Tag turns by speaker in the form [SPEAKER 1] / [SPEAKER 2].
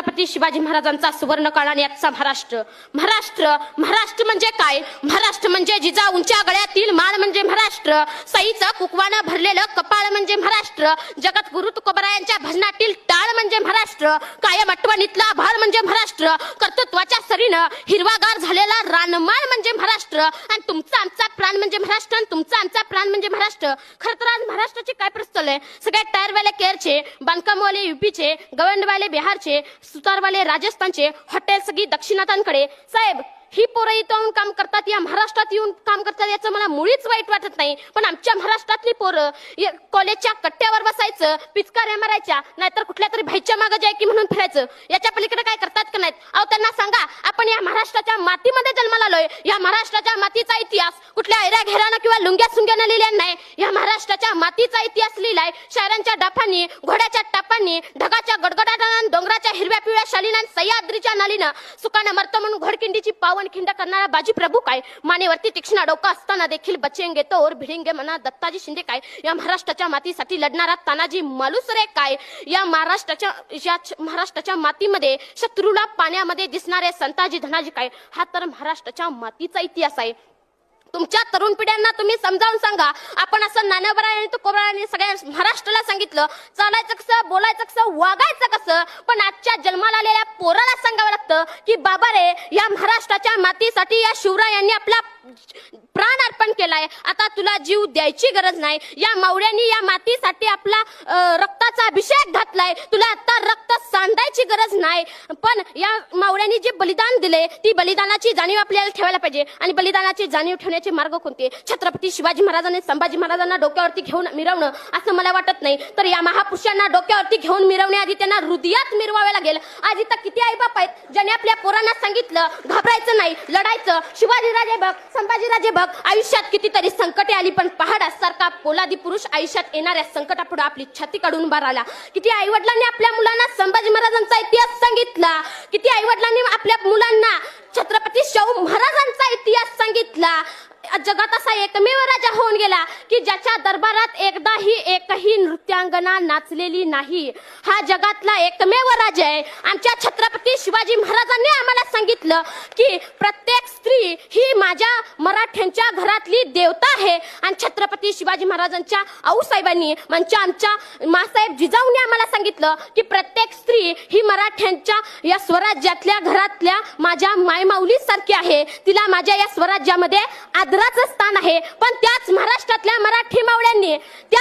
[SPEAKER 1] छत्रपती शिवाजी महाराजांचा सुवर्ण काळ आणि आजचा महाराष्ट्र. महाराष्ट्र महाराष्ट्र म्हणजे काय? महाराष्ट्र म्हणजे जिजाऊंच्या गळ्यातील माळ म्हणजे महाराष्ट्र. सईचं कुकवानं भरलेलं कपाळ म्हणजे महाराष्ट्र. जगत गुरु तुकोबरायांच्या भजनातील टाळ म्हणजे महाराष्ट्र. कायम आठवणीतला भाळ म्हणजे महाराष्ट्र. कर्तृत्वाच्या सरीनं हिरवागार झालेला रानमाळ म्हणजे महाराष्ट्र. आणि तुमचा आमचा प्राण म्हणजे महाराष्ट्र. आणि तुमचा आमचा प्राण म्हणजे महाराष्ट्र. खरं तर आज महाराष्ट्राची काय परिस्थिती आहे? सगळ्या टायरवाले केरळचे, बांधकामवाले युपीचे, गवंडवाले बिहारचे, सुतारवाले राजस्थानचे, हॉटेल सगळी दक्षिणातांकडे. साहेब, ही पोरं इथं काम करतात, या महाराष्ट्रात येऊन काम करतात, याचं मला मुळीच वाईट वाटत नाही. पण आमच्या महाराष्ट्रातली पोरं कॉलेजच्या कट्ट्यावर बसायचं, पिचकाऱ्या मारायच्या, नाहीतर कुठल्या तरी भाईच्या मागे जाय की म्हणून फिरायचं. याच्या पलीकडे काय करतात का नाहीत? अहो, त्यांना सांगा, आपण या महाराष्ट्राच्या मातीमध्ये जन्माला आलोय. या महाराष्ट्राच्या मातीचा इतिहास कुठल्या ऐऱ्या घेरानं किंवा लुंग्या सुंग्यानं लिहिलेला नाही. या महाराष्ट्राच्या मातीचा इतिहास लिहिलाय शायरांच्या डाफांनी, घोड्याच्या टापांनी, ढगाच्या गडगडाटानं, डोंगराच्या हिरव्या पिवळ्या शालीनं, सह्याद्रीच्या नालीनं. सुकानं मरतं म्हणून घोडकिंडीची पावन खिंड करणारा बाजी प्रभू काय? मानेवरती तीक्ष्ण डोका असताना देखील बचेंगे तो और भिडेंगे मना दत्ताजी शिंदे काय? या महाराष्ट्राच्या मातीसाठी लढणारा तानाजी मालुसरे काय? या महाराष्ट्राच्या मातीमध्ये शत्रूला पाण्यामध्ये दिसणारे संताजी धनाजी काय? हा तर महाराष्ट्राच्या मातीचा इतिहास आहे. तुमच्या तरुण पिढ्यांना तुम्ही समजावून सांगा. आपण असं नानाबरा आणि तुकोबरायांनी सगळ्या महाराष्ट्राला सांगितलं चालायचं कसं, बोलायचं कसं, वागायचं कसं. पण आजच्या जन्माला आलेल्या पोराला सांगावं लागतं की बाबा रे, या महाराष्ट्राच्या मातीसाठी या शिवरायांनी आपला प्राण अर्पण केलाय. आता तुला जीव द्यायची गरज नाही. या मावळ्यांनी या मातीसाठी आपला रक्ताचा अभिषेक घातलाय. तुला आता रक्त सांडायची गरज नाही. पण या मावळ्यांनी जे बलिदान दिले, ती बलिदानाची जाणीव आपल्याला ठेवायला पाहिजे. आणि बलिदानाची जाणीव ठेवण्याचे मार्ग कोणते? छत्रपती शिवाजी महाराजांनी संभाजी महाराजांना डोक्यावरती घेऊन मिरवणं असं मला वाटत नाही. तर या महापुरुषांना डोक्यावरती घेऊन मिरवण्याआधी त्यांना हृदयात मिरवावे लागेल. आज इथं किती आई बाप आहेत ज्यांनी आपल्या पोरांना सांगितलं घाबरायचं नाही, लढायचं. शिवाजीराजे बघ, संभाजीराजे बघ, आयुष्यात कितीतरी संकटे आली, पण पहाडासारखा पोलादी पुरुष आयुष्यात येणाऱ्या संकटापुढे आपली छाती काढून उभा राहिला. किती आई वडिलांनी आपल्या मुलांना संभाजी महाराजांचा इतिहास सांगितला. किती आई वडिलांनी आपल्या मुलांना छत्रपती शाहू महाराजांचा इतिहास सांगितला. जगात असा एकमेव राजा होऊन गेला की ज्याच्या दरबारात एकही नृत्यांगना नाचलेली नाही. हा जगातला एकमेव राजा आहे. आमच्या छत्रपती शिवाजी महाराजांनी आम्हाला सांगितलं की प्रत्येक स्त्री ही माझ्या मराठ्यांच्या घरातली देवता आहे. आणि छत्रपती शिवाजी महाराजांच्या आऊसाहेबांनी म्हणजे आमच्या मासाहेब जिजाऊंनी आम्हाला सांगितलं की प्रत्येक स्त्री ही मराठ्यांच्या या स्वराज्यातल्या घरातल्या माझ्या मायमाऊली सारखी आहे. तिला माझ्या या स्वराज्यामध्ये आदराचं स्थान आहे. पण त्याच महाराष्ट्रातल्या मराठी मावळ्यांनी त्या